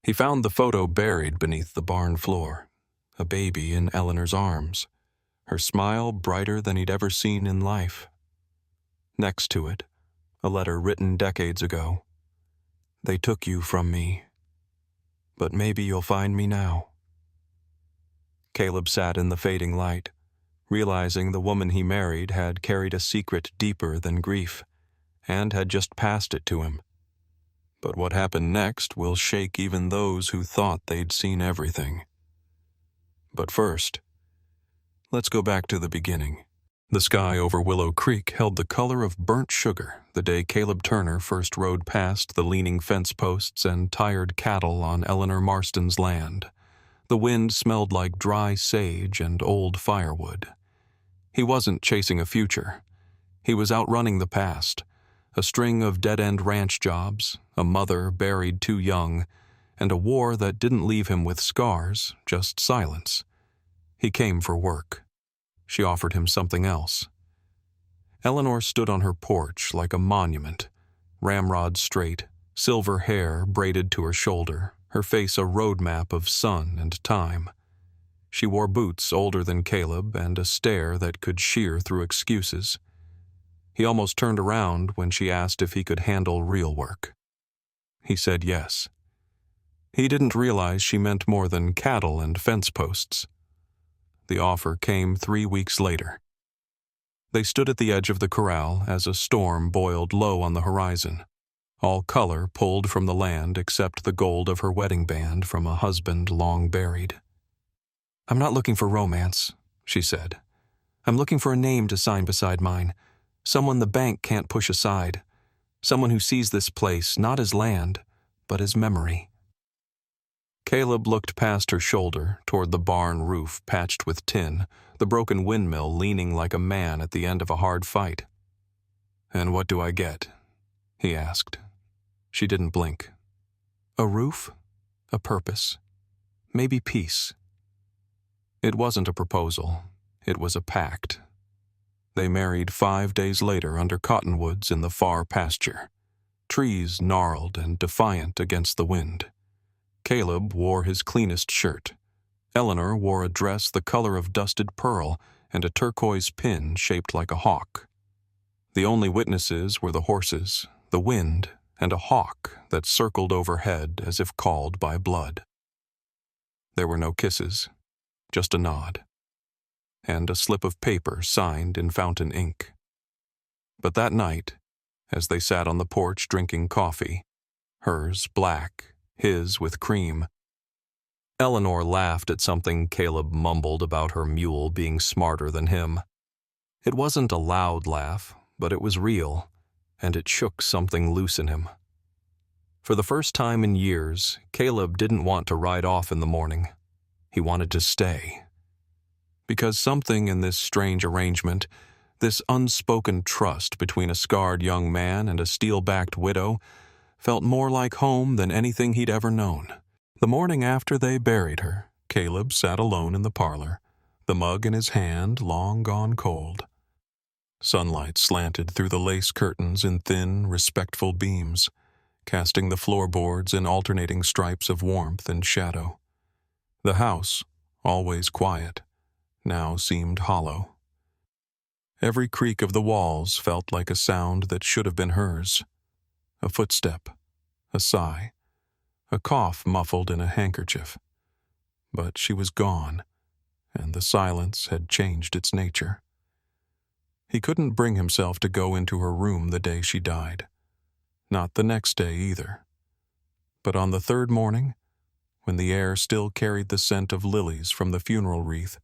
He found the photo buried beneath the barn floor, a baby in Eleanor's arms, her smile brighter than he'd ever seen in life. Next to it, a letter written decades ago. "They took you from me, but maybe you'll find me now." Caleb sat in the fading light, realizing the woman he married had carried a secret deeper than grief, and had just passed it to him. But what happened next will shake even those who thought they'd seen everything. But first, let's go back to the beginning. The sky over Willow Creek held the color of burnt sugar the day Caleb Turner first rode past the leaning fence posts and tired cattle on Eleanor Marston's land. The wind smelled like dry sage and old firewood. He wasn't chasing a future. He was outrunning the past. A string of dead-end ranch jobs, a mother buried too young, and a war that didn't leave him with scars, just silence. He came for work. She offered him something else. Eleanor stood on her porch like a monument, ramrod straight, silver hair braided to her shoulder, her face a roadmap of sun and time. She wore boots older than Caleb and a stare that could shear through excuses. He almost turned around when she asked if he could handle real work. He said yes. He didn't realize she meant more than cattle and fence posts. The offer came 3 weeks later. They stood at the edge of the corral as a storm boiled low on the horizon, all color pulled from the land except the gold of her wedding band from a husband long buried. "I'm not looking for romance," she said. "I'm looking for a name to sign beside mine, someone the bank can't push aside, someone who sees this place not as land, but as memory." Caleb looked past her shoulder toward the barn roof patched with tin, the broken windmill leaning like a man at the end of a hard fight. "And what do I get?" he asked. She didn't blink. "A roof, a purpose, maybe peace." It wasn't a proposal. It was a pact. They married 5 days later under cottonwoods in the far pasture, trees gnarled and defiant against the wind. Caleb wore his cleanest shirt. Eleanor wore a dress the color of dusted pearl and a turquoise pin shaped like a hawk. The only witnesses were the horses, the wind, and a hawk that circled overhead as if called by blood. There were no kisses, just a nod, and a slip of paper signed in fountain ink. But that night, as they sat on the porch drinking coffee, hers black, his with cream, Eleanor laughed at something Caleb mumbled about her mule being smarter than him. It wasn't a loud laugh, but it was real, and it shook something loose in him. For the first time in years, Caleb didn't want to ride off in the morning. He wanted to stay. Because something in this strange arrangement, this unspoken trust between a scarred young man and a steel-backed widow, felt more like home than anything he'd ever known. The morning after they buried her, Caleb sat alone in the parlor, the mug in his hand long gone cold. Sunlight slanted through the lace curtains in thin, respectful beams, casting the floorboards in alternating stripes of warmth and shadow. The house, always quiet, now seemed hollow. Every creak of the walls felt like a sound that should have been hers. A footstep, a sigh, a cough muffled in a handkerchief. But she was gone, and the silence had changed its nature. He couldn't bring himself to go into her room the day she died. Not the next day either. But on the third morning, when the air still carried the scent of lilies from the funeral wreath,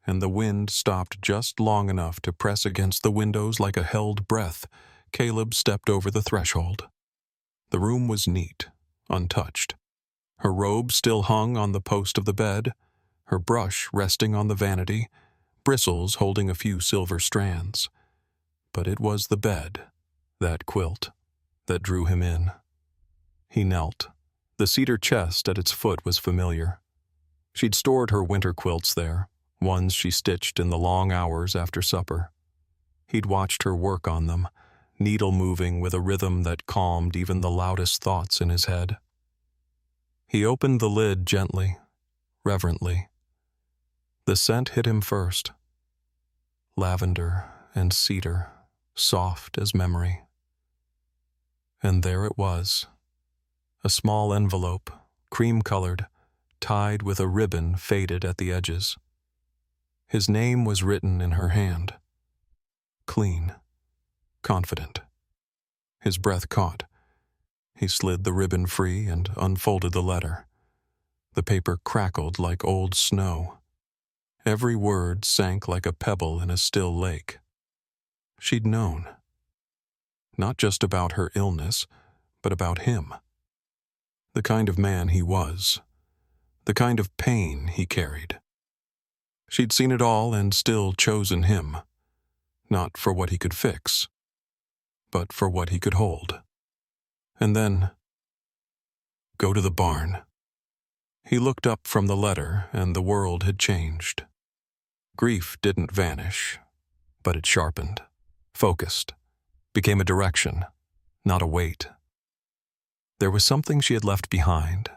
and the wind stopped just long enough to press against the windows like a held breath, Caleb stepped over the threshold. The room was neat, untouched. Her robe still hung on the post of the bed, her brush resting on the vanity, bristles holding a few silver strands. But it was the bed, that quilt, that drew him in. He knelt. The cedar chest at its foot was familiar. She'd stored her winter quilts there, ones she stitched in the long hours after supper. He'd watched her work on them, needle moving with a rhythm that calmed even the loudest thoughts in his head. He opened the lid gently, reverently. The scent hit him first. Lavender and cedar, soft as memory. And there it was, a small envelope, cream-colored, tied with a ribbon faded at the edges. His name was written in her hand. Clean, confident. His breath caught. He slid the ribbon free and unfolded the letter. The paper crackled like old snow. Every word sank like a pebble in a still lake. She'd known. Not just about her illness, but about him. The kind of man he was. The kind of pain he carried. She'd seen it all and still chosen him. Not for what he could fix, but for what he could hold. And then, go to the barn. He looked up from the letter, and the world had changed. Grief didn't vanish, but it sharpened, focused, became a direction, not a weight. There was something she had left behind,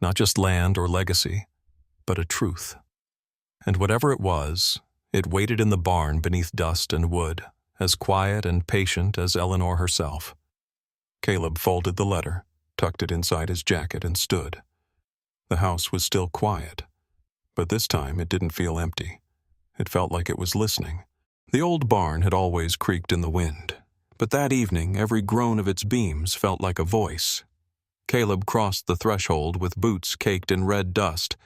not just land or legacy, but a truth. And whatever it was, it waited in the barn beneath dust and wood, as quiet and patient as Eleanor herself. Caleb folded the letter, tucked it inside his jacket, and stood. The house was still quiet, but this time it didn't feel empty. It felt like it was listening. The old barn had always creaked in the wind, but that evening every groan of its beams felt like a voice. Caleb crossed the threshold with boots caked in red dust,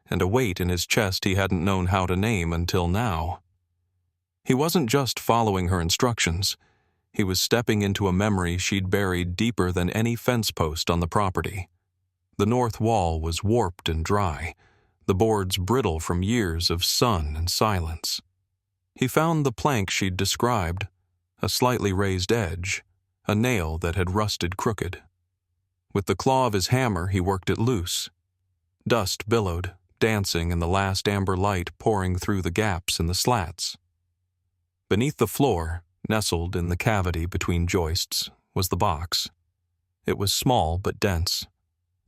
and a weight in his chest he hadn't known how to name until now. He wasn't just following her instructions. He was stepping into a memory she'd buried deeper than any fence post on the property. The north wall was warped and dry, the boards brittle from years of sun and silence. He found the plank she'd described, a slightly raised edge, a nail that had rusted crooked. With the claw of his hammer, he worked it loose. Dust billowed, dancing in the last amber light pouring through the gaps in the slats. Beneath the floor, nestled in the cavity between joists, was the box. It was small but dense,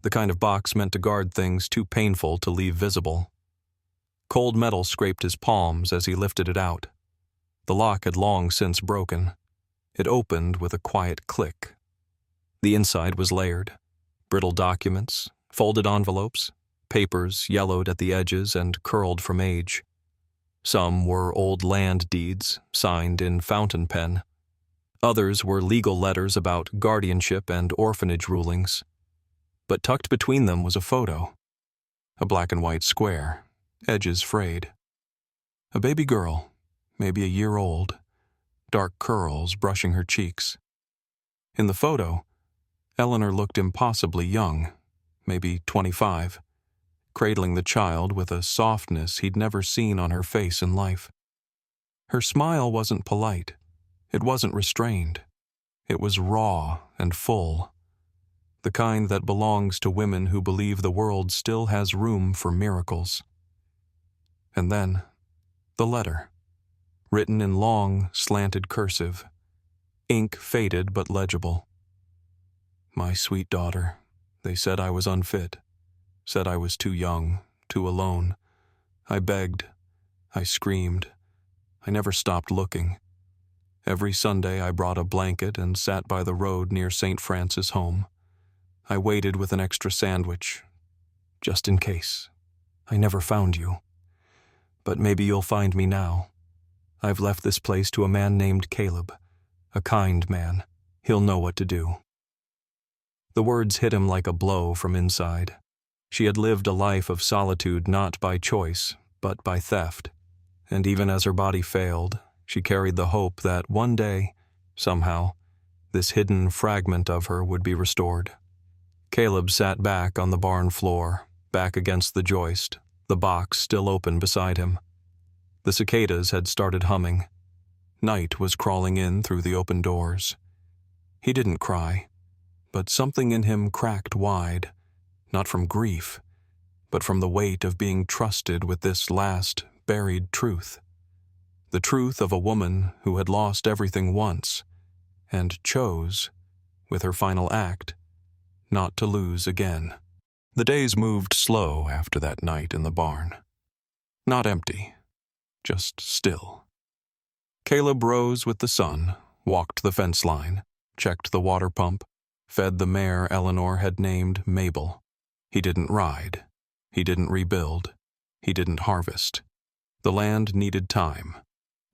the kind of box meant to guard things too painful to leave visible. Cold metal scraped his palms as he lifted it out. The lock had long since broken. It opened with a quiet click. The inside was layered. Brittle documents, folded envelopes, papers yellowed at the edges and curled from age. Some were old land deeds, signed in fountain pen. Others were legal letters about guardianship and orphanage rulings. But tucked between them was a photo. A black and white square, edges frayed. A baby girl, maybe a year old, dark curls brushing her cheeks. In the photo, Eleanor looked impossibly young, maybe 25, cradling the child with a softness he'd never seen on her face in life. Her smile wasn't polite. It wasn't restrained. It was raw and full, the kind that belongs to women who believe the world still has room for miracles. And then, the letter, written in long, slanted cursive, ink faded but legible. My sweet daughter, they said I was unfit, said I was too young, too alone. I begged, I screamed. I never stopped looking. Every Sunday I brought a blanket and sat by the road near St. Francis' home. I waited with an extra sandwich, just in case. I never found you. But maybe you'll find me now. I've left this place to a man named Caleb, a kind man. He'll know what to do. The words hit him like a blow from inside. She had lived a life of solitude not by choice, but by theft. And even as her body failed, she carried the hope that one day, somehow, this hidden fragment of her would be restored. Caleb sat back on the barn floor, back against the joist, the box still open beside him. The cicadas had started humming. Night was crawling in through the open doors. He didn't cry, but something in him cracked wide, not from grief, but from the weight of being trusted with this last, buried truth. The truth of a woman who had lost everything once, and chose, with her final act, not to lose again. The days moved slow after that night in the barn. Not empty, just still. Caleb rose with the sun, walked the fence line, checked the water pump, fed the mare Eleanor had named Mabel. He didn't ride. He didn't rebuild. He didn't harvest. The land needed time,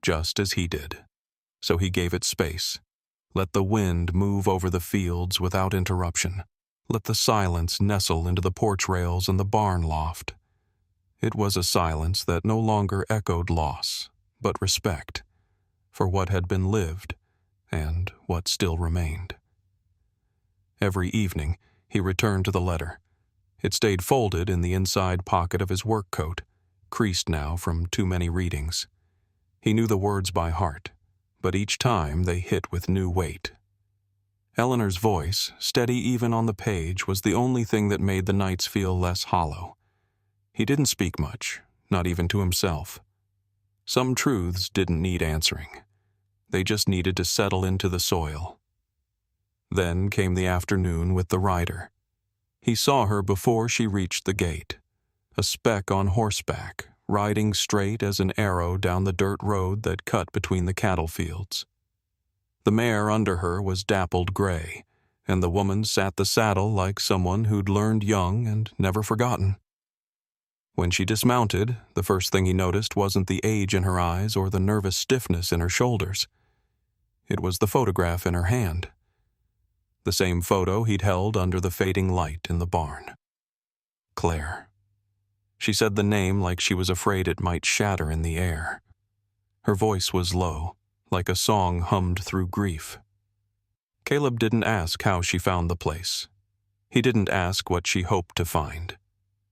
just as he did. So he gave it space. Let the wind move over the fields without interruption. Let the silence nestle into the porch rails and the barn loft. It was a silence that no longer echoed loss, but respect, for what had been lived and what still remained. Every evening, he returned to the letter. It stayed folded in the inside pocket of his work coat, creased now from too many readings. He knew the words by heart, but each time they hit with new weight. Eleanor's voice, steady even on the page, was the only thing that made the nights feel less hollow. He didn't speak much, not even to himself. Some truths didn't need answering. They just needed to settle into the soil. Then came the afternoon with the rider. He saw her before she reached the gate, a speck on horseback, riding straight as an arrow down the dirt road that cut between the cattle fields. The mare under her was dappled gray, and the woman sat the saddle like someone who'd learned young and never forgotten. When she dismounted, the first thing he noticed wasn't the age in her eyes or the nervous stiffness in her shoulders. It was the photograph in her hand. The same photo he'd held under the fading light in the barn. Claire. She said the name like she was afraid it might shatter in the air. Her voice was low, like a song hummed through grief. Caleb didn't ask how she found the place. He didn't ask what she hoped to find.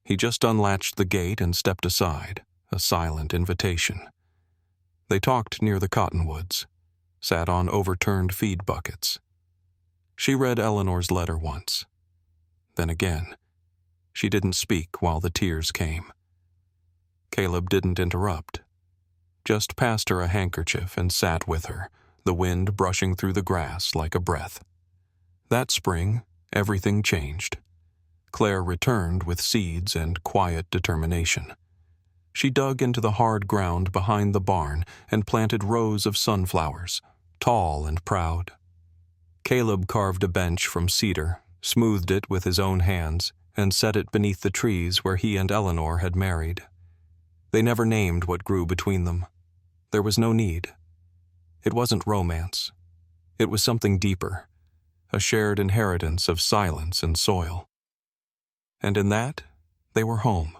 He just unlatched the gate and stepped aside, a silent invitation. They talked near the cottonwoods, sat on overturned feed buckets. She read Eleanor's letter once. Then again. She didn't speak while the tears came. Caleb didn't interrupt. Just passed her a handkerchief and sat with her, the wind brushing through the grass like a breath. That spring, everything changed. Claire returned with seeds and quiet determination. She dug into the hard ground behind the barn and planted rows of sunflowers, tall and proud. Caleb carved a bench from cedar, smoothed it with his own hands, and set it beneath the trees where he and Eleanor had married. They never named what grew between them. There was no need. It wasn't romance. It was something deeper, a shared inheritance of silence and soil. And in that, they were home.